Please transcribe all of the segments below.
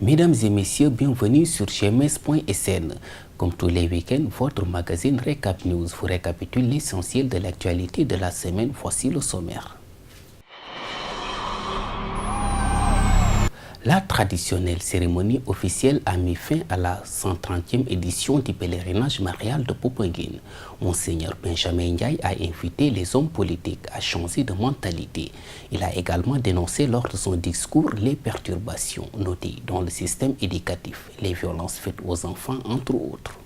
Mesdames et messieurs, bienvenue sur gms.sn. Comme tous les week-ends, votre magazine Recap News vous récapitule l'essentiel de l'actualité de la semaine. Voici le sommaire. La traditionnelle cérémonie officielle a mis fin à la 130e édition du pèlerinage marial de Popenguine. Monseigneur Benjamin Ndiaye a invité les hommes politiques à changer de mentalité. Il a également dénoncé lors de son discours les perturbations notées dans le système éducatif, les violences faites aux enfants, entre autres.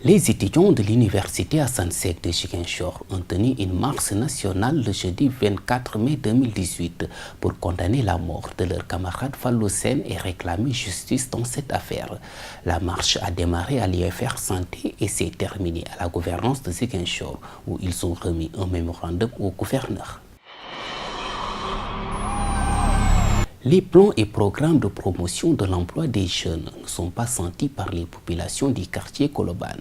Les étudiants de l'université Assane Seck de Ziguinchor ont tenu une marche nationale le jeudi 24 mai 2018 pour condamner la mort de leur camarade Fallou Sène et réclamer justice dans cette affaire. La marche a démarré à l'IFR Santé et s'est terminée à la gouvernance de Ziguinchor où ils ont remis un mémorandum au gouverneur. Les plans et programmes de promotion de l'emploi des jeunes ne sont pas sentis par les populations du quartier Koloban.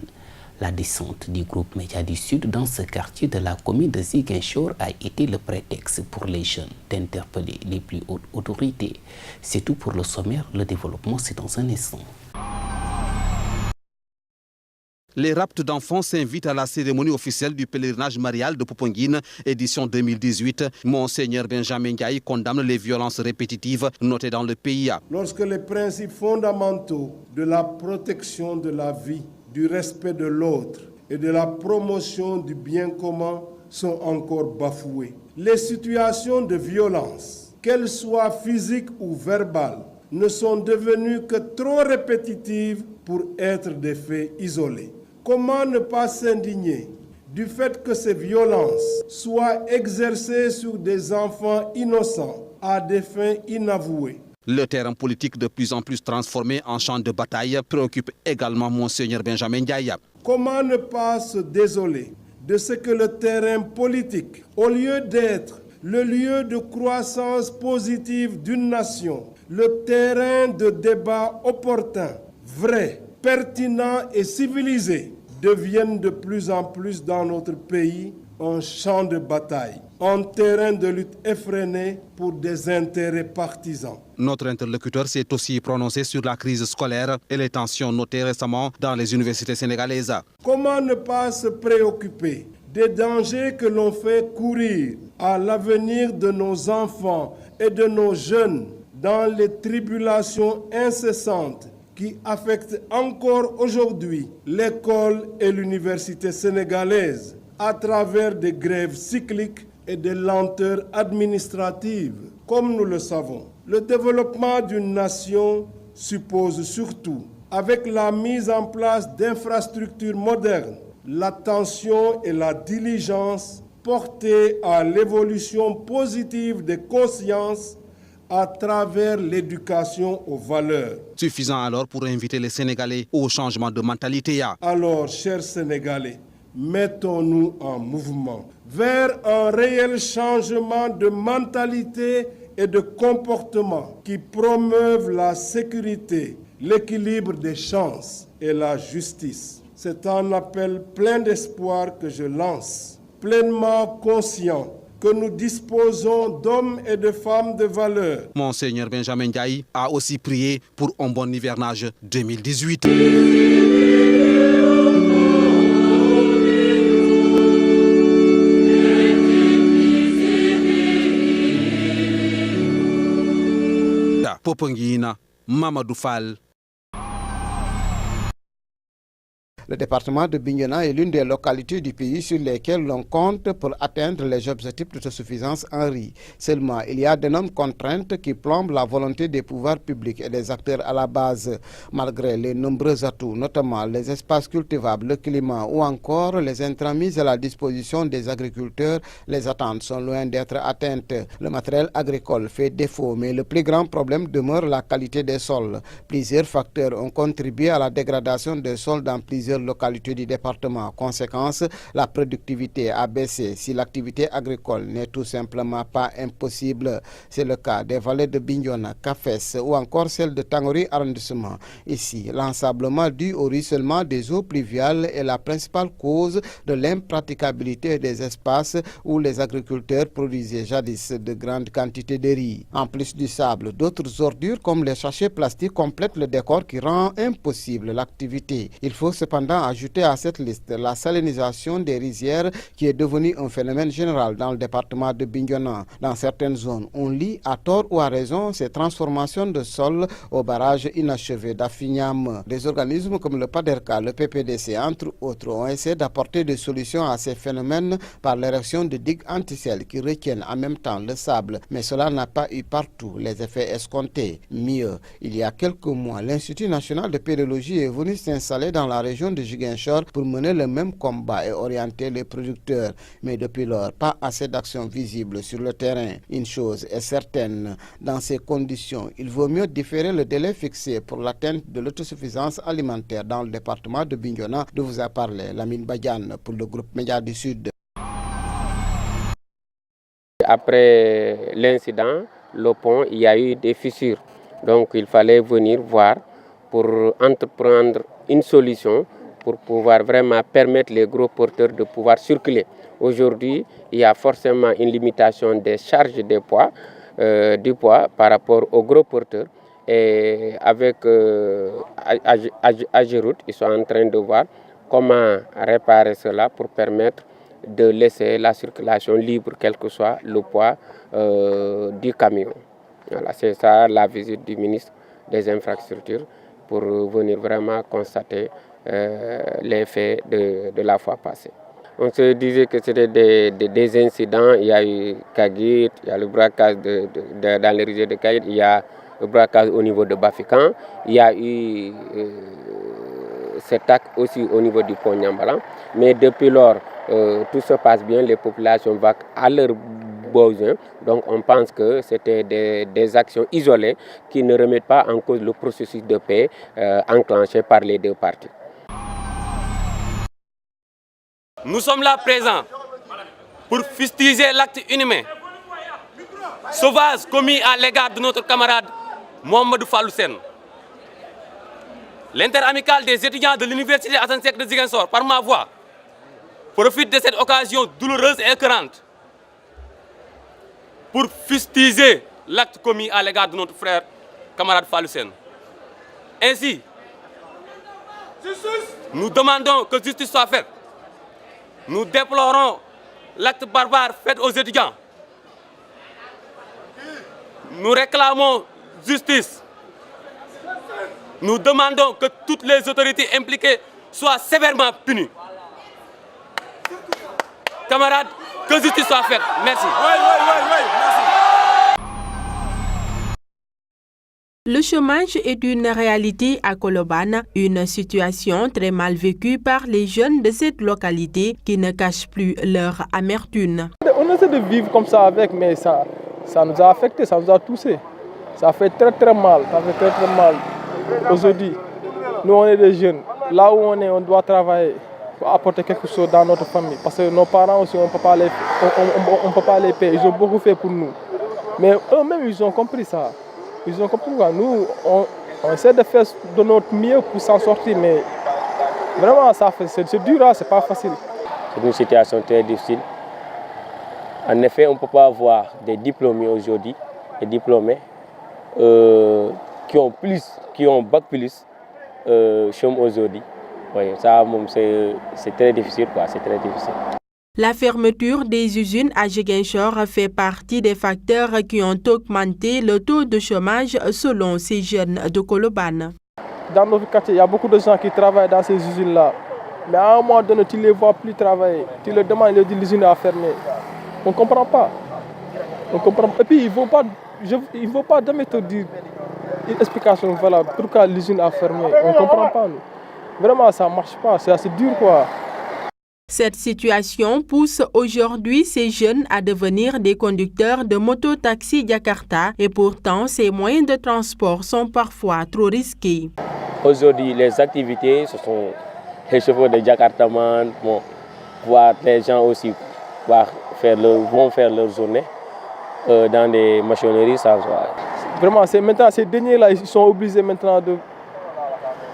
La descente du groupe Média du Sud dans ce quartier de la commune de Ziguinchor a été le prétexte pour les jeunes d'interpeller les plus hautes autorités. C'est tout pour le sommaire, le développement c'est dans un instant. Les raptes d'enfants s'invitent à la cérémonie officielle du pèlerinage marial de Popenguine, édition 2018. Monseigneur Benjamin Ndiaye condamne les violences répétitives notées dans le pays. Lorsque les principes fondamentaux de la protection de la vie, du respect de l'autre et de la promotion du bien commun sont encore bafoués, les situations de violence, qu'elles soient physiques ou verbales, ne sont devenues que trop répétitives pour être des faits isolés. Comment ne pas s'indigner du fait que ces violences soient exercées sur des enfants innocents à des fins inavouées? Le terrain politique de plus en plus transformé en champ de bataille préoccupe également Monseigneur Benjamin Ndiaye. Comment ne pas se désoler de ce que le terrain politique, au lieu d'être le lieu de croissance positive d'une nation, le terrain de débat opportun, vrai, pertinent et civilisé, devienne de plus en plus dans notre pays un champ de bataille, un terrain de lutte effrénée pour des intérêts partisans. Notre interlocuteur s'est aussi prononcé sur la crise scolaire et les tensions notées récemment dans les universités sénégalaises. Comment ne pas se préoccuper des dangers que l'on fait courir à l'avenir de nos enfants et de nos jeunes dans les tribulations incessantes qui affectent encore aujourd'hui l'école et l'université sénégalaise à travers des grèves cycliques et des lenteurs administratives. Comme nous le savons, le développement d'une nation suppose surtout, avec la mise en place d'infrastructures modernes, l'attention et la diligence portées à l'évolution positive des consciences à travers l'éducation aux valeurs. Suffisant alors pour inviter les Sénégalais au changement de mentalité. Alors, chers Sénégalais, mettons-nous en mouvement vers un réel changement de mentalité et de comportement qui promeuvent la sécurité, l'équilibre des chances et la justice. C'est un appel plein d'espoir que je lance, pleinement conscient que nous disposons d'hommes et de femmes de valeur. Monseigneur Benjamin Ndiaye a aussi prié pour un bon hivernage 2018. Popenguine, Mamadou Fall. Le département de Bignona est l'une des localités du pays sur lesquelles l'on compte pour atteindre les objectifs d'autosuffisance en riz. Seulement, il y a d'énormes contraintes qui plombent la volonté des pouvoirs publics et des acteurs à la base. Malgré les nombreux atouts, notamment les espaces cultivables, le climat ou encore les intrants mis à la disposition des agriculteurs, les attentes sont loin d'être atteintes. Le matériel agricole fait défaut, mais le plus grand problème demeure la qualité des sols. Plusieurs facteurs ont contribué à la dégradation des sols dans plusieurs plusieurs localités du département. Conséquence, la productivité a baissé si l'activité agricole n'est tout simplement pas impossible. C'est le cas des vallées de Bignona, Cafès ou encore celle de Tangori arrondissement. Ici, l'ensablement dû au ruissellement des eaux pluviales est la principale cause de l'impraticabilité des espaces où les agriculteurs produisaient jadis de grandes quantités de riz. En plus du sable, d'autres ordures comme les sachets plastiques complètent le décor qui rend impossible l'activité. Il faut cependant ajouter à cette liste la salinisation des rizières qui est devenue un phénomène général dans le département de Bignona. Dans certaines zones, on lit à tort ou à raison ces transformations de sol au barrage inachevé d'Afignam. Des organismes comme le PADERCA, le PPDC, entre autres, ont essayé d'apporter des solutions à ces phénomènes par l'érection de digues anti-sel qui retiennent en même temps le sable. Mais cela n'a pas eu partout les effets escomptés. Mieux, il y a quelques mois, l'Institut national de pédologie est venu s'installer dans la région de Ziguinchor pour mener le même combat et orienter les producteurs. Mais depuis lors, pas assez d'actions visibles sur le terrain. Une chose est certaine, dans ces conditions, il vaut mieux différer le délai fixé pour l'atteinte de l'autosuffisance alimentaire dans le département de Bignona, dont vous a parlé Lamine Badiane pour le groupe Média du Sud. Après l'incident, le pont, il y a eu des fissures. Donc il fallait venir voir pour entreprendre une solution pour pouvoir vraiment permettre les gros porteurs de pouvoir circuler. Aujourd'hui, il y a forcément une limitation des charges du poids par rapport aux gros porteurs. Et avec Agiroute, ils sont en train de voir comment réparer cela pour permettre de laisser la circulation libre, quel que soit le poids du camion. Voilà, c'est ça la visite du ministre des Infrastructures pour venir vraiment constater les faits de la fois passée. On se disait que c'était des incidents, il y a eu Kagit, il y a le braquage dans les rizières de Kagit, il y a le braquage au niveau de Bafikan, il y a eu cet acte aussi au niveau du pont Nyambalan. Mais depuis lors, tout se passe bien, les populations vont à leurs besoins. Donc on pense que c'était des actions isolées qui ne remettent pas en cause le processus de paix enclenché par les deux parties. Nous sommes là présents pour fustiger l'acte inhumain, sauvage commis à l'égard de notre camarade Mohamedou Fallou Sène. L'interamicale des étudiants de l'université Assane Seck de Ziguinchor, par ma voix, profite de cette occasion douloureuse et écœurante pour fustiger l'acte commis à l'égard de notre frère camarade Fallou Sène. Ainsi, nous demandons que justice soit faite. Nous déplorons l'acte barbare fait aux étudiants. Nous réclamons justice. Nous demandons que toutes les autorités impliquées soient sévèrement punies. Camarades, que justice soit faite. Merci. Merci. Le chômage est une réalité à Colobane, une situation très mal vécue par les jeunes de cette localité qui ne cachent plus leur amertume. On essaie de vivre comme ça avec, mais ça nous a affectés, ça nous a touchés. Ça fait très mal, ça fait très mal. Aujourd'hui, nous on est des jeunes, là où on est, on doit travailler pour apporter quelque chose dans notre famille. Parce que nos parents aussi, on ne peut pas les payer, ils ont beaucoup fait pour nous. Mais eux-mêmes, ils ont compris ça. Ils ont compris quoi. Nous, on essaie de faire de notre mieux pour s'en sortir, mais vraiment, c'est dur, hein, c'est pas facile. C'est une situation très difficile. En effet, on ne peut pas avoir des diplômés aujourd'hui, des diplômés qui ont bac plus, chôment aujourd'hui. Oui, ça, c'est très difficile, quoi. C'est très difficile. La fermeture des usines à Ziguinchor fait partie des facteurs qui ont augmenté le taux de chômage selon ces jeunes de Colobane. Dans notre quartier, il y a beaucoup de gens qui travaillent dans ces usines-là. Mais à un moment donné, tu ne les vois plus travailler. Tu leur demandes, ils leur disent l'usine a fermé. On ne comprend pas. On comprend. Et puis, il ne faut pas jamais te dire une explication valable. Pourquoi l'usine a fermé? On ne comprend pas. Nous. Vraiment, ça ne marche pas. C'est assez dur, quoi. Cette situation pousse aujourd'hui ces jeunes à devenir des conducteurs de moto-taxi Jakarta et pourtant ces moyens de transport sont parfois trop risqués. Aujourd'hui, les activités se sont les chauffeurs de Jakartaman, bon, voir les gens aussi vont faire leur journée dans des machineries. Ça, vraiment, maintenant, ces derniers-là, ils sont obligés maintenant de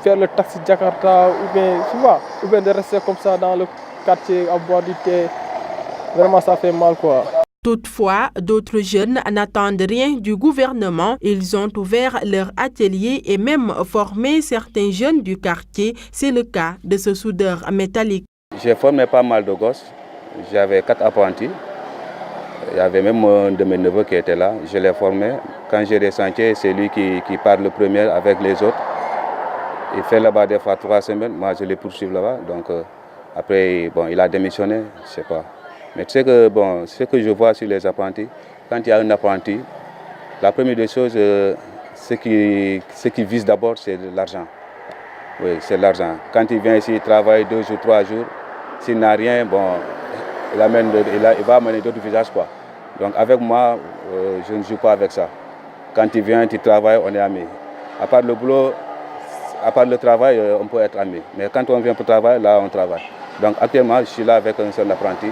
faire le taxi de Jakarta ou bien de rester comme ça dans le quartier à boire du thé. Vraiment, ça fait mal, quoi. Toutefois, d'autres jeunes n'attendent rien du gouvernement. Ils ont ouvert leur atelier et même formé certains jeunes du quartier. C'est le cas de ce soudeur métallique. J'ai formé pas mal de gosses. J'avais 4 apprentis. Il y avait même un de mes neveux qui était là. Je l'ai formé. Quand j'ai des chantiers, c'est lui qui part le premier avec les autres. Il fait là-bas des fois 3 semaines. Moi, je les poursuis là-bas. Donc, après, bon, il a démissionné. Je ne sais pas. Mais tu sais que, bon, ce que je vois sur les apprentis, quand il y a un apprenti, la première des choses, ce qui vise d'abord, c'est l'argent. Oui, c'est l'argent. Quand il vient ici, il travaille 2 jours, 3 jours. S'il n'a rien, bon, il va amener d'autres visages, quoi. Donc avec moi, je ne joue pas avec ça. Quand il vient, il travaille, on est amis. À part le boulot, à part le travail, on peut être amis. Mais quand on vient pour travailler, là, on travaille. Donc actuellement, je suis là avec un seul apprenti.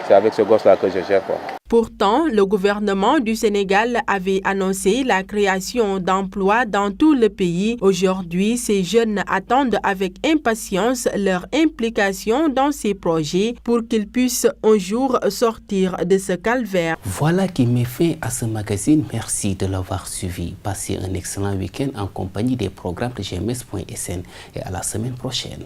C'est avec ce gosse-là que je gère, quoi. Pourtant, le gouvernement du Sénégal avait annoncé la création d'emplois dans tout le pays. Aujourd'hui, ces jeunes attendent avec impatience leur implication dans ces projets pour qu'ils puissent un jour sortir de ce calvaire. Voilà qui met fin à ce magazine. Merci de l'avoir suivi. Passez un excellent week-end en compagnie des programmes de GMS.sn et à la semaine prochaine.